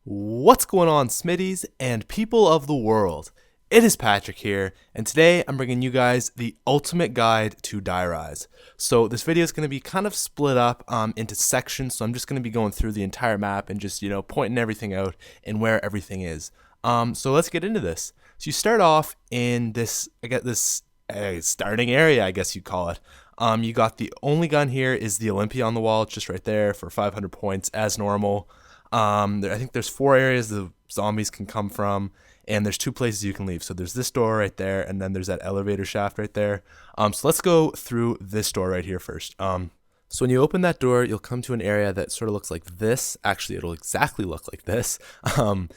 What's going on, Smitties and people of the world? It is Patrick here, and today I'm bringing you guys the ultimate guide to Die Rise. So this video is going to be kind of split up into sections, so I'm just going to be going through the entire map and just, pointing everything out and where everything is. So let's get into this. So you start off in this, starting area, I guess you'd call it. You got the only gun here is the Olympia on the wall. It's just right there for 500 points as normal. I think there's 4 areas the zombies can come from, and there's 2 places you can leave. So there's this door right there, and then there's that elevator shaft right there. So let's go through this door right here first. So when you open that door, you'll come to an area that sort of looks like this. Actually, it'll exactly look like this. And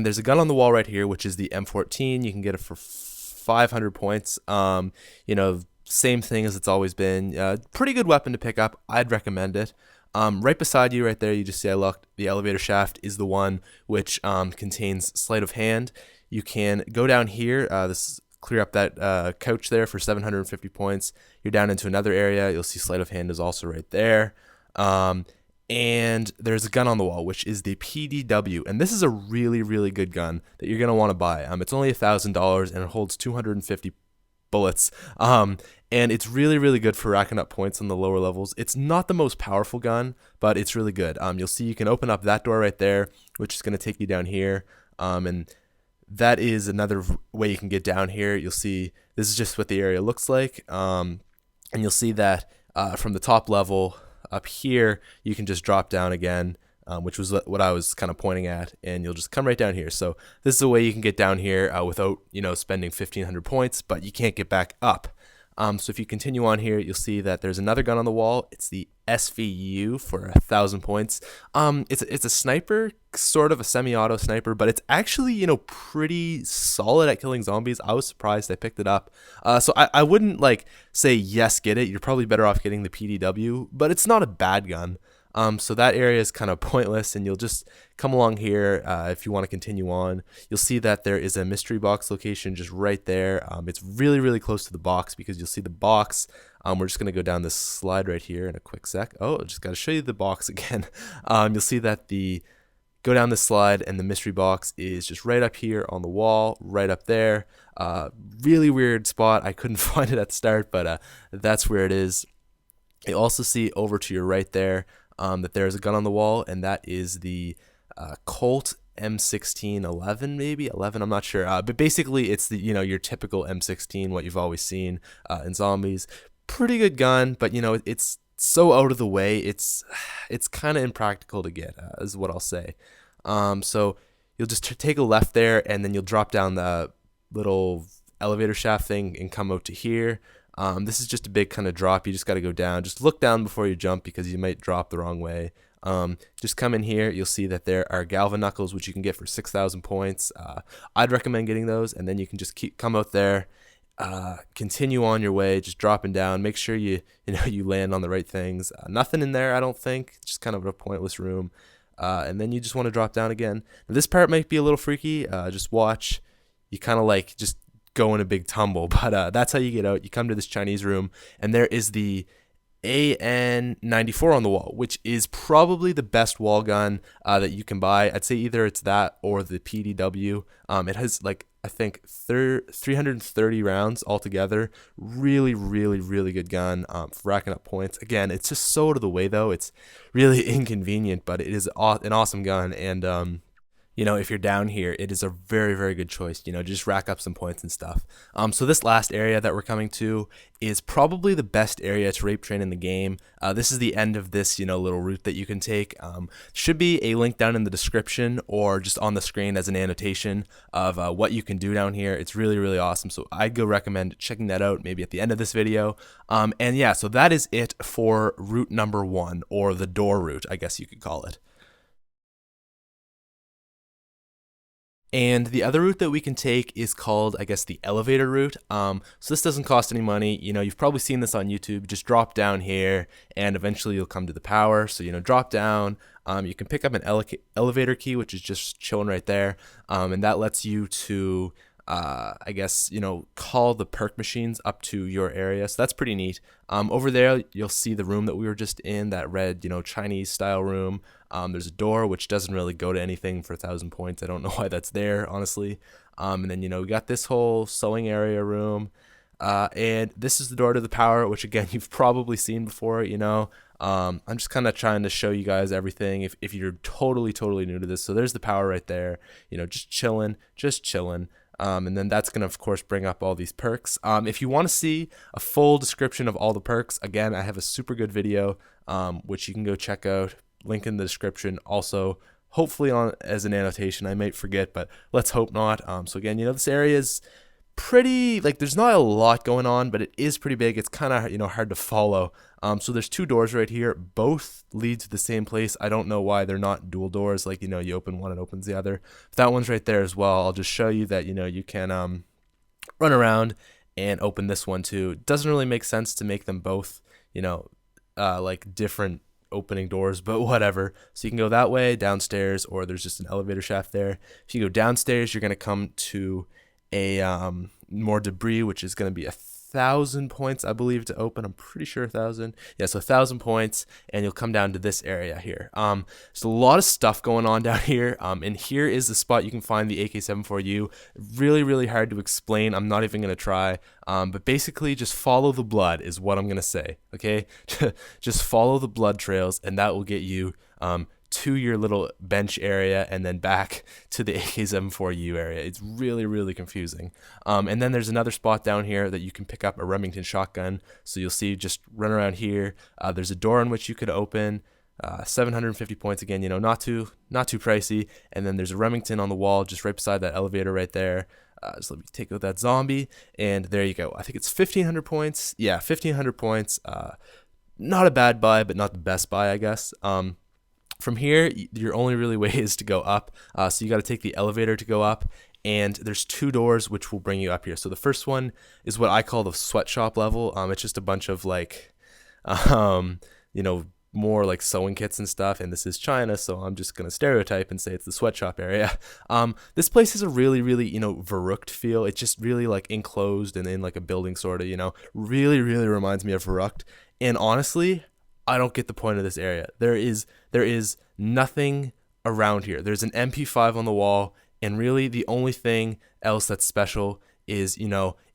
there's a gun on the wall right here, which is the M14. You can get it for 500 points. Same thing as it's always been. Pretty good weapon to pick up. I'd recommend it. Right beside you right there, you just see I looked. The elevator shaft is the one which contains sleight of hand. You can go down here. Clear up that couch there for 750 points. You're down into another area. You'll see sleight of hand is also right there. And there's a gun on the wall, which is the PDW. And this is a really, really good gun that you're going to want to buy. It's only $1,000 and it holds 250 bullets. And it's really, really good for racking up points on the lower levels. It's not the most powerful gun, but it's really good. You'll see you can open up that door right there, which is going to take you down here. And that is another way you can get down here. You'll see this is just what the area looks like. And you'll see that from the top level up here, you can just drop down again, which was what I was kind of pointing at, and you'll just come right down here. So this is a way you can get down here without, spending 1,500 points, but you can't get back up. So if you continue on here, you'll see that there's another gun on the wall. It's the SVU for 1,000 points. It's a sniper, sort of a semi-auto sniper, but it's actually, pretty solid at killing zombies. I was surprised I picked it up. So I wouldn't say yes, get it. You're probably better off getting the PDW, but it's not a bad gun. So that area is kind of pointless, and you'll just come along here if you want to continue on. You'll see that there is a Mysterybox location just right there. It's really, really close to the box because you'll see the box. We're just going to go down this slide right here in a quick sec. Oh, just got to show you the box again. You'll see that go down this slide, and the mystery box is just right up here on the wall, right up there. Really weird spot. I couldn't find it at the start, but that's where it is. You also see over to your right there that there's a gun on the wall, and that is the Colt M16 11, maybe 11. I'm not sure, but basically it's the your typical M16, what you've always seen in zombies. Pretty good gun, but it's so out of the way. It's kind of impractical to get, is what I'll say. So you'll just take a left there, and then you'll drop down the little elevator shaft thing and come out to here. This is just a big kind of drop. You just got to go down. Just look down before you jump because you might drop the wrong way. Just come in here. You'll see that there are Galva Knuckles, which you can get for 6,000 points. I'd recommend getting those, and then you can just come out there, continue on your way, just dropping down. Make sure you land on the right things. Nothing in there, I don't think. Just kind of a pointless room. And then you just want to drop down again. Now, this part might be a little freaky. Just watch. You kind of just go in a big tumble, but that's how you get out. You come to this Chinese room, and there is the AN-94 on the wall, which is probably the best wall gun that you can buy. I'd say either it's that or the PDW. It has I think 330 rounds altogether. Really, really, really good gun for racking up points. Again, it's just so out of the way though. It's really inconvenient, but it is an awesome gun, and if you're down here, it is a very, very good choice, just rack up some points and stuff. So this last area that we're coming to is probably the best area to rape train in the game. This is the end of this, little route that you can take. Should be a link down in the description or just on the screen as an annotation of what you can do down here. It's really, really awesome. So I'd go recommend checking that out maybe at the end of this video. And yeah, so that is it for route number 1, or the door route, I guess you could call it. And the other route that we can take is called, I guess, the elevator route. So this doesn't cost any money. You've probably seen this on YouTube. Just drop down here, and eventually you'll come to the power. So, drop down. You can pick up an elevator key, which is just chilling right there. And that lets you to I guess, call the perk machines up to your area. So that's pretty neat. Over there, you'll see the room that we were just in, that red, Chinese style room. There's a door which doesn't really go to anything for 1,000 points. I don't know why that's there, honestly. And then, we got this whole sewing area room. And this is the door to the power, which again, you've probably seen before, I'm just kind of trying to show you guys everything if you're totally new to this. So there's the power right there, just chilling. And then that's going to, of course, bring up all these perks. If you want to see a full description of all the perks, again, I have a super good video, which you can go check out. Link in the description. Also, hopefully on as an annotation. I might forget, but let's hope not. So again, this area is pretty, there's not a lot going on, but it is pretty big. It's kind of, hard to follow. So there's two doors right here. Both lead to the same place. I don't know why they're not dual doors. You open one and opens the other. But that one's right there as well. I'll just show you that, you can run around and open this one too. It doesn't really make sense to make them both, different opening doors, but whatever. So you can go that way downstairs, or there's just an elevator shaft there. If you go downstairs, you're going to come to a more debris, which is going to be 1,000 points, I believe, to open. I'm pretty sure 1,000. Yeah, so 1,000 points, and you'll come down to this area here. There's a lot of stuff going on down here, and here is the spot you can find the AK-74U. Really hard to explain. I'm not even going to try, but basically just follow the blood is what I'm going to say, okay? Just follow the blood trails, and that will get you to your little bench area and then back to the AK-74U area. It's really confusing. And then there's another spot down here that you can pick up a Remington shotgun. So you'll see, just run around here. There's a door in which you could open. 750 points again, not too pricey. And then there's a Remington on the wall just right beside that elevator right there. Just let me take out that zombie, and there you go. I think it's 1,500 points. Yeah, 1,500 points. Not a bad buy, but not the best buy, I guess. From here, your only really way is to go up. So you got to take the elevator to go up, and there's two doors which will bring you up here. So the first one is what I call the sweatshop level. It's just a bunch of more like sewing kits and stuff. And this is China, so I'm just gonna stereotype and say it's the sweatshop area. This place has a really Verrucht feel. It's just really enclosed and in a building sort of. Really reminds me of Verrucht. And honestly, I don't get the point of this area. There is nothing around here. There's an MP5 on the wall, and really the only thing else that's special is,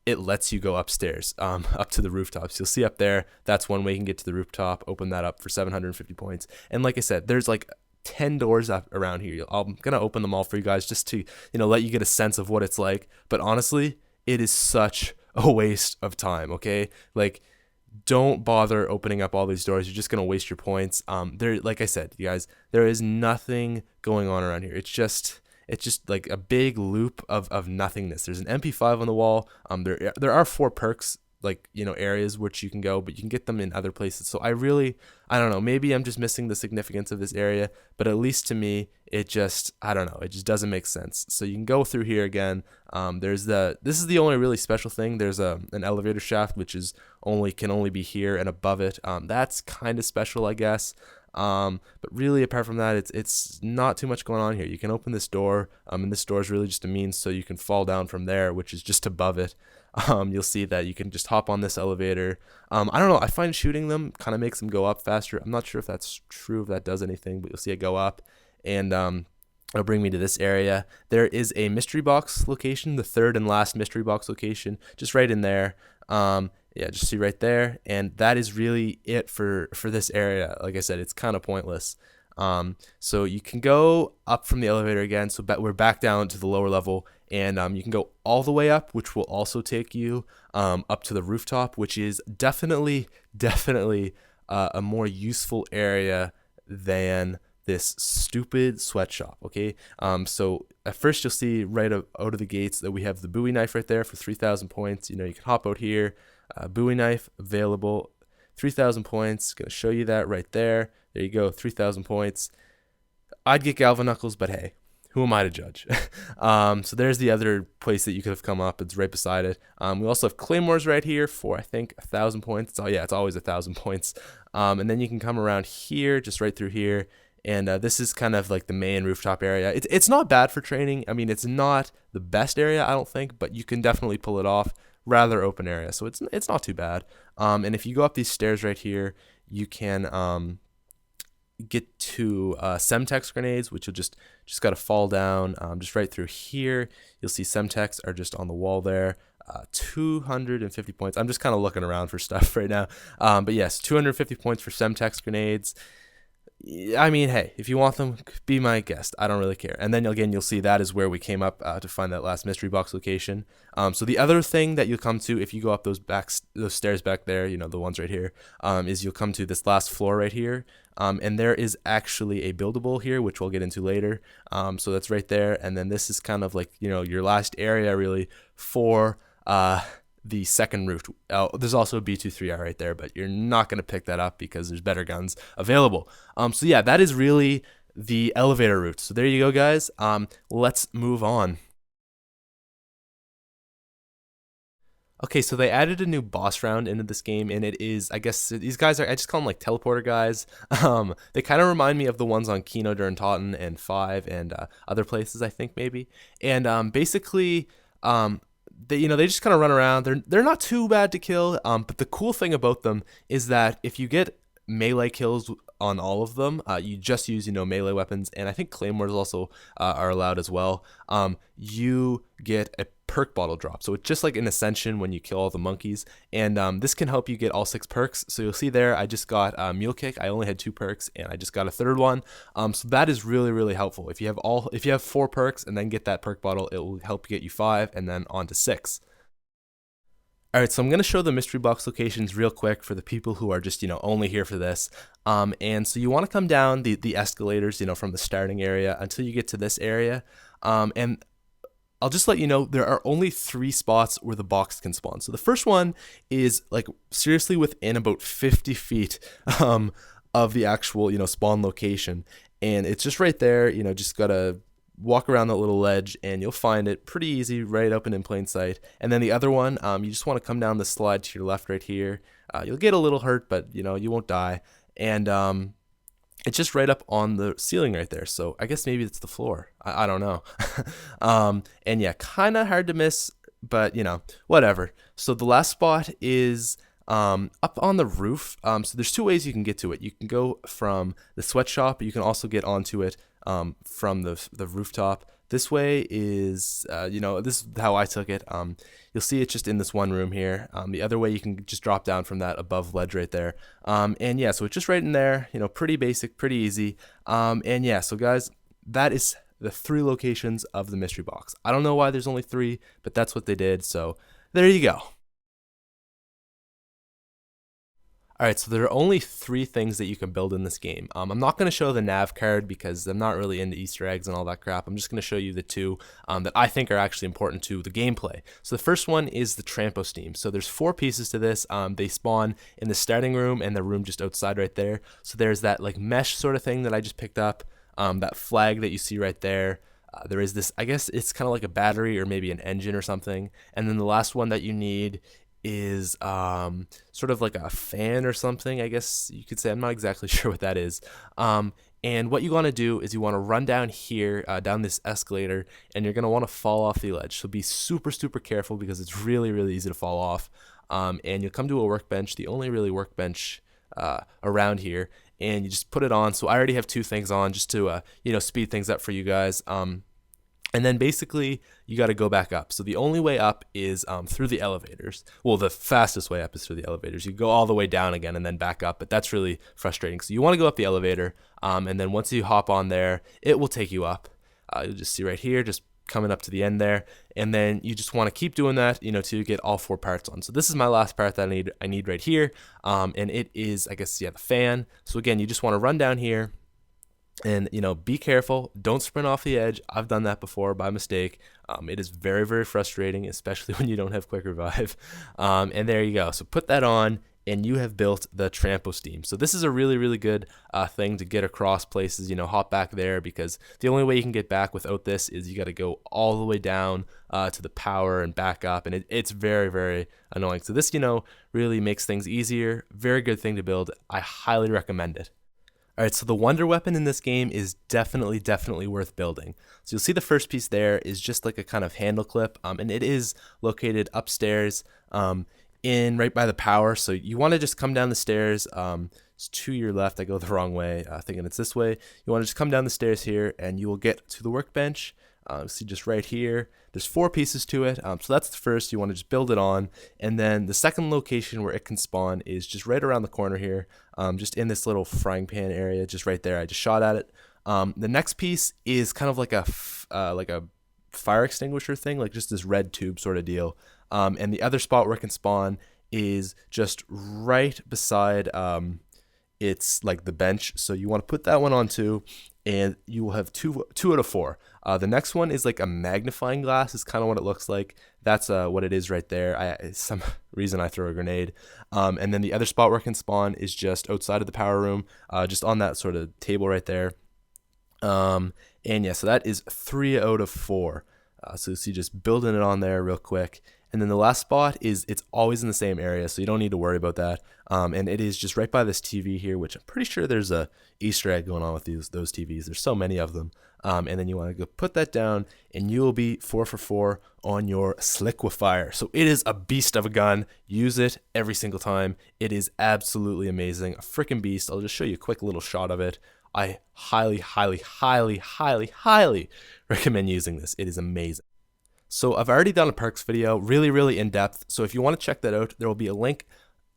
it lets you go upstairs, up to the rooftops. You'll see up there, that's one way you can get to the rooftop. Open that up for 750 points. And like I said, there's 10 doors up around here. I'm going to open them all for you guys just to, let you get a sense of what it's like. But honestly, it is such a waste of time, okay? Don't bother opening up all these doors. You're just going to waste your points. Like I said, you guys, there is nothing going on around here. It's just a big loop of nothingness. There's an MP5 on the wall. There are 4 perks, areas which you can go, but you can get them in other places. So I don't know, maybe I'm just missing the significance of this area, but at least to me, it just doesn't make sense. So you can go through here again. This is the only really special thing. There's an elevator shaft, which can only be here and above it. That's kind of special, I guess. But really, apart from that, it's not too much going on here. You can open this door, and this door is really just a means so you can fall down from there, which is just above it. You'll see that you can just hop on this elevator. I don't know, I find shooting them kind of makes them go up faster. I'm not sure if that's true, if that does anything, but you'll see it go up, and it'll bring me to this area. There is a mystery box location, the third and last mystery box location, just right in there. Yeah, just see right there, and that is really it for this area. Like I said, it's kind of pointless. So you can go up from the elevator again, so we're back down to the lower level, and you can go all the way up, which will also take you up to the rooftop, which is definitely a more useful area than this stupid sweatshop, okay? So at first you'll see right out of the gates that we have the Bowie knife right there for 3,000 points. You can hop out here. Bowie knife available, 3,000 points. Gonna show you that right there. There you go, 3,000 points. I'd get Galva Knuckles, but hey, who am I to judge? So there's the other place that you could have come up. It's right beside it. We also have Claymores right here for, I think, 1,000 points. It's always 1,000 points. And then you can come around here, just right through here, And this is kind of like the main rooftop area. It's not bad for training. I mean, it's not the best area, I don't think, but you can definitely pull it off. Rather open area, so it's not too bad. And if you go up these stairs right here, you can get to Semtex grenades, which you'll just got to fall down just right through here. You'll see Semtex are just on the wall there. 250 points. I'm just kind of looking around for stuff right now. But yes, 250 points for Semtex grenades. I mean, hey, if you want them, be my guest. I don't really care. And then again, you'll see that is where we came up to find that last mystery box location. So the other thing that you'll come to if you go up those stairs back there, you know, the ones right here, is you'll come to this last floor right here. And there is actually a buildable here, which we'll get into later. So that's right there. And then this is kind of like, you know, your last area really for the second roof. There's also a B23R right there, but you're not going to pick that up because there's better guns available. So yeah, that is really the elevator route. So there you go, guys. Let's move on. Okay, so they added a new boss round into this game, and it is, I guess, these guys are, I just call them like teleporter guys. They kind of remind me of the ones on Kino der Toten and 5 and other places, I think, maybe. And basically, they just kind of run around. They're not too bad to kill, but the cool thing about them is that if you get melee kills on all of them, you just use melee weapons, and I think claymores also are allowed as well. You get a perk bottle drop, so it's just like in Ascension when you kill all the monkeys, and this can help you get all 6 perks. So you'll see there, I just got Mule Kick. I only had 2 perks, and I just got a third one. So that is really, really helpful. If you have 4 perks and then get that perk bottle, it will help get you 5 and then on to 6. All right, so I'm going to show the mystery box locations real quick for the people who are just, only here for this. And so you want to come down the escalators, from the starting area until you get to this area. And I'll just let you know, there are only 3 spots where the box can spawn. So the first one is like seriously within about 50 feet of the actual, spawn location. And it's just right there, just got to walk around that little ledge and you'll find it pretty easy, right open in plain sight. And then the other one, you just want to come down the slide to your left right here. You'll get a little hurt, but you won't die. And it's just right up on the ceiling right there. So I guess maybe it's the floor. I don't know. And yeah, kind of hard to miss, but whatever. So the last spot is up on the roof. So there's 2 ways you can get to it. You can go from the sweatshop, but you can also get onto it from the rooftop. This way is, this is how I took it. You'll see it's just in this one room here. The other way you can just drop down from that above ledge right there. And yeah, so it's just right in there, pretty basic, pretty easy. And yeah, so guys, that is the 3 locations of the mystery box. I don't know why there's only 3, but that's what they did. So there you go. Alright, so there are only 3 things that you can build in this game. I'm not going to show the nav card because I'm not really into Easter eggs and all that crap. I'm just going to show you the 2 that I think are actually important to the gameplay. So the first one is the trampo steam. So there's 4 pieces to this. They spawn in the starting room and the room just outside right there. So there's that like mesh sort of thing that I just picked up, that flag that you see right there. There is this, I guess it's kind of like a battery or maybe an engine or something. And then the last one that you need is sort of like a fan or something, I guess you could say. I'm not exactly sure what that is. And what you want to do is you want to run down here, down this escalator, and you're going to want to fall off the ledge. So be super, super careful because it's really, really easy to fall off. And you'll come to a workbench, the only really workbench around here, and you just put it on. So I already have 2 things on just to, speed things up for you guys. And then basically you got to go back up. So the only way up is through the elevators. Well, the fastest way up is through the elevators. You go all the way down again and then back up, but that's really frustrating. So you want to go up the elevator, and then once you hop on there, it will take you up. You'll just see right here, just coming up to the end there, and then you just want to keep doing that, till you get all 4 parts on. So this is my last part that I need right here, and it is, I guess, the fan. So again, you just want to run down here. And, be careful. Don't sprint off the edge. I've done that before by mistake. It is very, very frustrating, especially when you don't have quick revive. And there you go. So put that on, and you have built the trampo steam. So this is a really, really good thing to get across places, hop back there, because the only way you can get back without this is you got to go all the way down to the power and back up. And it's very, very annoying. So this, really makes things easier. Very good thing to build. I highly recommend it. All right, so the wonder weapon in this game is definitely worth building. So you'll see the first piece there is just like a kind of handle clip, and it is located upstairs in right by the power. So you want to just come down the stairs. It's to your left. I go the wrong way, thinking it's this way. You want to just come down the stairs here, and you will get to the workbench. See just right here, there's 4 pieces to it. So that's the first. You want to just build it on, and then the second location where it can spawn is just right around the corner here, just in this little frying pan area, just right there. I just shot at it. The next piece is kind of like a fire extinguisher thing, like just this red tube sort of deal. And the other spot where it can spawn is just right beside it's like the bench. So you want to put that one on too, and you will have two out of 4. The next one is like a magnifying glass. Is kind of what it looks like. That's what it is right there. Some reason I throw a grenade. And then the other spot where it can spawn is just outside of the power room, just on that sort of table right there. And yeah, so that is 3 out of 4. So you see just building it on there real quick. And then the last spot is, it's always in the same area, so you don't need to worry about that. And it is just right by this TV here, which I'm pretty sure there's a Easter egg going on with those TVs. There's so many of them. And then you want to go put that down, and you will be 4 for 4 on your Sliquifier. So it is a beast of a gun. Use it every single time. It is absolutely amazing. A freaking beast. I'll just show you a quick little shot of it. I highly recommend using this. It is amazing. So I've already done a perks video, really in depth. So if you want to check that out, there will be a link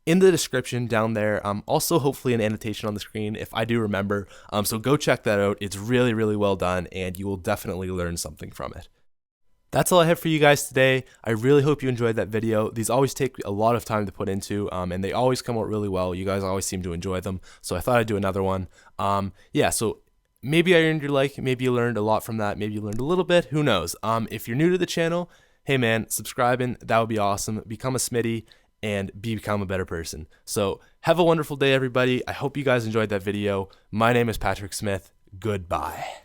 in the description down there. Also hopefully an annotation on the screen if I do remember. So go check that out. It's really well done, and you will definitely learn something from it. That's all I have for you guys today. I really hope you enjoyed that video. These always take a lot of time to put into, and they always come out really well. You guys always seem to enjoy them, so I thought I'd do another one. Yeah, so maybe I earned your like, maybe you learned a lot from that, maybe you learned a little bit, who knows. If you're new to the channel, hey man, subscribing, that would be awesome. Become a Smitty and become a better person. So have a wonderful day, everybody. I hope you guys enjoyed that video. My name is Patrick Smith. Goodbye.